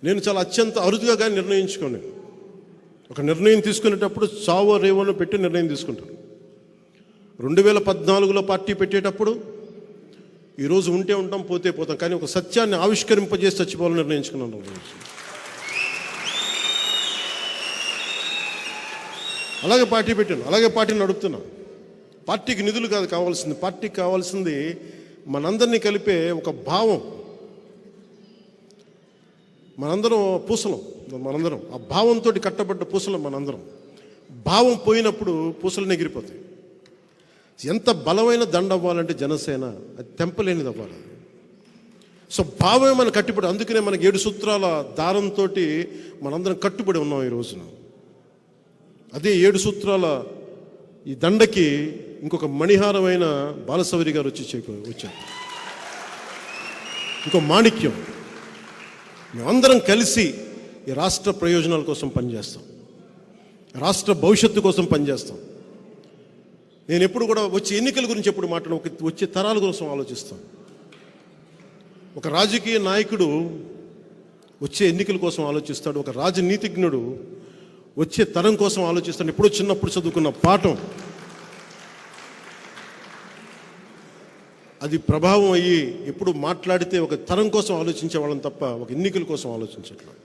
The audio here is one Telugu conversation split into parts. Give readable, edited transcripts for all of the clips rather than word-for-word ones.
నేను చాలా అత్యంత అరుదుగా కానీ నిర్ణయించుకోను. ఒక నిర్ణయం తీసుకునేటప్పుడు చావో రేవోను పెట్టి నిర్ణయం తీసుకుంటాను. 2014లో పార్టీ పెట్టేటప్పుడు ఈరోజు ఉంటే ఉంటాం, పోతే పోతాం, కానీ ఒక సత్యాన్ని ఆవిష్కరింపజేసి చచ్చిపోవాలని నిర్ణయించుకున్నాను. అలాగే పార్టీ పెట్టాను, అలాగే పార్టీని నడుపుతున్నాను. పార్టీకి నిధులు కాదు కావాల్సింది, పార్టీకి కావాల్సింది మనందరినీ కలిపే ఒక భావం. మనందరం పూసలం, మనందరం ఆ భావంతో కట్టబడ్డ పూసలం మనందరం. భావం పోయినప్పుడు పూసలు ఎగిరిపోతాయి. ఎంత బలమైన దండ అవ్వాలంటే జనసేన అది తెంపలేనిది అవ్వాలి. సో భావమే మన కట్టుబడి, అందుకనే మనకి 7 సూత్రాల దారంతో మనందరం కట్టుబడి ఉన్నాం ఈ రోజున. అదే 7 సూత్రాల ఈ దండకి ఇంకొక మణిహారమైన బాలసౌరి గారు వచ్చారు. ఇంకో మాణిక్యం. మేమందరం కలిసి ఈ రాష్ట్ర ప్రయోజనాల కోసం పనిచేస్తాం, రాష్ట్ర భవిష్యత్తు కోసం పనిచేస్తాం. నేను ఎప్పుడు కూడా వచ్చే ఎన్నికల గురించి ఎప్పుడు వచ్చే తరాల కోసం ఆలోచిస్తాను. ఒక రాజకీయ నాయకుడు వచ్చే ఎన్నికల కోసం ఆలోచిస్తాడు, ఒక రాజనీతిజ్ఞుడు వచ్చే తరం కోసం ఆలోచిస్తాడు. ఎప్పుడో చిన్నప్పుడు చదువుకున్న పాఠం అది ప్రభావం అయ్యి ఎప్పుడు మాట్లాడితే ఒక తరం కోసం ఆలోచించే వాళ్ళని తప్ప ఒక ఎన్నికల కోసం ఆలోచించట్లేదు.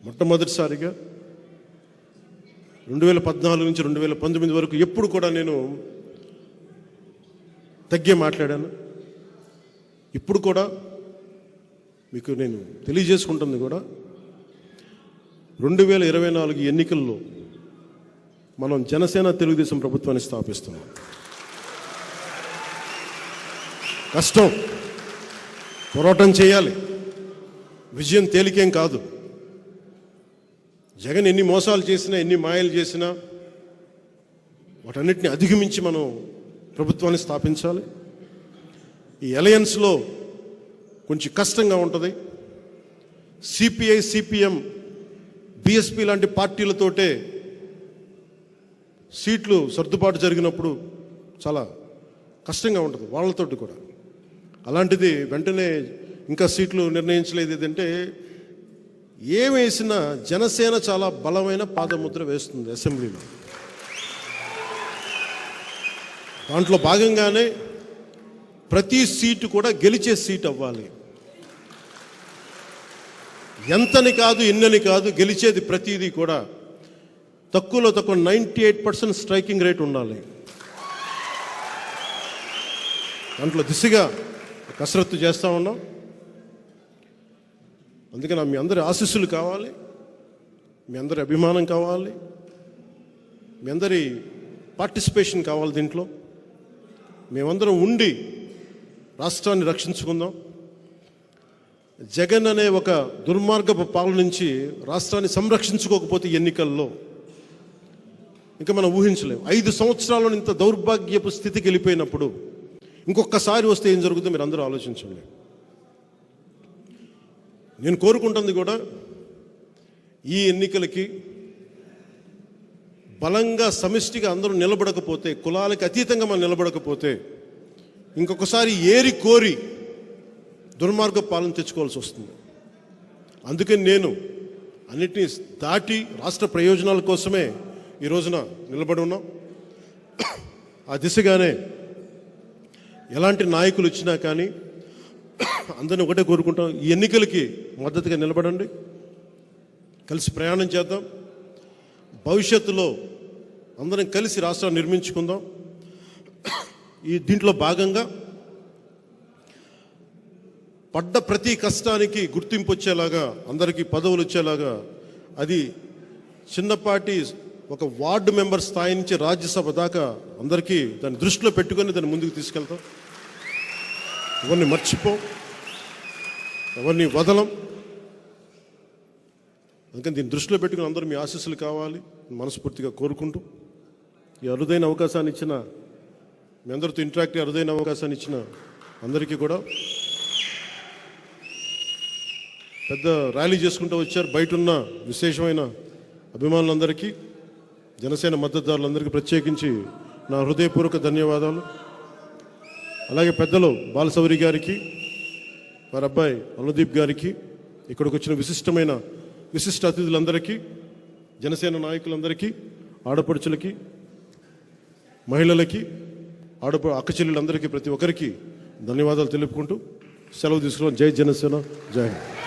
మొట్టమొదటిసారిగా 2014 నుంచి 2019 వరకు ఎప్పుడు కూడా నేను తగ్గే మాట్లాడాను. ఇప్పుడు కూడా మీకు నేను తెలియజేసుకుంటుంది కూడా 2024 ఎన్నికల్లో మనం జనసేన తెలుగుదేశం ప్రభుత్వాన్ని స్థాపిస్తున్నాం. కష్టం, పోరాటం చేయాలి, విజయం తేలికేం కాదు. జగన్ ఎన్ని మోసాలు చేసినా, ఎన్ని మాయలు చేసినా వాటన్నిటిని అధిగమించి మనం ప్రభుత్వాన్ని స్థాపించాలి. ఈ అలయన్స్లో కొంచెం కష్టంగా ఉంటుంది. సిపిఐ, సిపిఎం, బిఎస్పి లాంటి పార్టీలతోటే సీట్లు సర్దుబాటు జరిగినప్పుడు చాలా కష్టంగా ఉంటుంది వాళ్ళతోటి కూడా. అలాంటిది వెంటనే ఇంకా సీట్లు నిర్ణయించలేదు. ఏదంటే ఏమేసినా జనసేన చాలా బలమైన పాదముద్ర వేస్తుంది అసెంబ్లీలో. దాంట్లో భాగంగానే ప్రతి సీటు కూడా గెలిచే సీట్ అవ్వాలి. ఎంతని కాదు, ఎన్నని కాదు, గెలిచేది ప్రతిదీ కూడా తక్కువలో తక్కువ 98% స్ట్రైకింగ్ రేట్ ఉండాలి. దాంట్లో దిశగా కసరత్తు చేస్తూ ఉన్నాం. అందుకని మీ అందరి ఆశీస్సులు కావాలి, మీ అందరి అభిమానం కావాలి, మీ అందరి పార్టిసిపేషన్ కావాలి. దీంట్లో మేమందరం ఉండి రాష్ట్రాన్ని రక్షించుకుందాం. జగన్ అనే ఒక దుర్మార్గపు పాలన నుంచి రాష్ట్రాన్ని సంరక్షించుకోకపోతే ఎన్నికల్లో ఇంకా మనం ఊహించలేము. 5 సంవత్సరాల్లో ఇంత దౌర్భాగ్యపు స్థితికి వెళ్ళిపోయినప్పుడు ఇంకొకసారి వస్తే ఏం జరుగుతుందో మీరు అందరూ ఆలోచించండి. నేను కోరుకుంటుంది కూడా ఈ ఎన్నికలకి బలంగా సమిష్టిగా అందరూ నిలబడకపోతే, కులాలకి అతీతంగా మనం నిలబడకపోతే ఇంకొకసారి ఏరి కోరి దుర్మార్గ పాలన తెచ్చుకోవాల్సి వస్తుంది. అందుకని నేను అన్నిటినీ దాటి రాష్ట్ర ప్రయోజనాల కోసమే ఈ రోజున నిలబడి ఉన్నాం. ఆ దిశగానే ఎలాంటి నాయకులు వచ్చినా కానీ అందరిని ఒకటే కోరుకుంటాం, ఈ ఎన్నికలకి మద్దతుగా నిలబడండి, కలిసి ప్రయాణం చేద్దాం. భవిష్యత్తులో అందరం కలిసి రాష్ట్రాన్ని నిర్మించుకుందాం. దీంట్లో భాగంగా పడ్డ ప్రతి కష్టానికి గుర్తింపు వచ్చేలాగా, అందరికీ పదవులు వచ్చేలాగా, అది చిన్నపాటి ఒక వార్డు మెంబర్ స్థాయి నుంచి రాజ్యసభ దాకా అందరికీ దాన్ని దృష్టిలో పెట్టుకొని దాన్ని ముందుకు తీసుకెళ్తాం. ఎవరిని మర్చిపోం, ఎవరిని వదలం. అందుకని దీన్ని దృష్టిలో పెట్టుకుని అందరూ మీ ఆశీస్సులు కావాలి మనస్ఫూర్తిగా కోరుకుంటూ, ఈ అరుదైన అవకాశాన్ని ఇచ్చిన మీ అందరితో ఇంటరాక్ట్ అరుదైన అవకాశాన్ని ఇచ్చిన అందరికీ కూడా, పెద్ద ర్యాలీ చేసుకుంటూ వచ్చారు బయట ఉన్న విశేషమైన అభిమానులందరికీ, జనసేన మద్దతుదారులందరికీ ప్రత్యేకించి నా హృదయపూర్వక ధన్యవాదాలు. అలాగే పెద్దలు బాలసౌరి గారికి, వారి అబ్బాయి అనుదీప్ గారికి, ఇక్కడికి వచ్చిన విశిష్ట అతిథులందరికీ, జనసేన నాయకులందరికీ, ఆడపడుచులకి, మహిళలకి, అక్క చెల్లెలందరికీ, ప్రతి ఒక్కరికి ధన్యవాదాలు తెలుపుకుంటూ సెలవు తీసుకున్నాం. జై జనసేన, జై హింద్.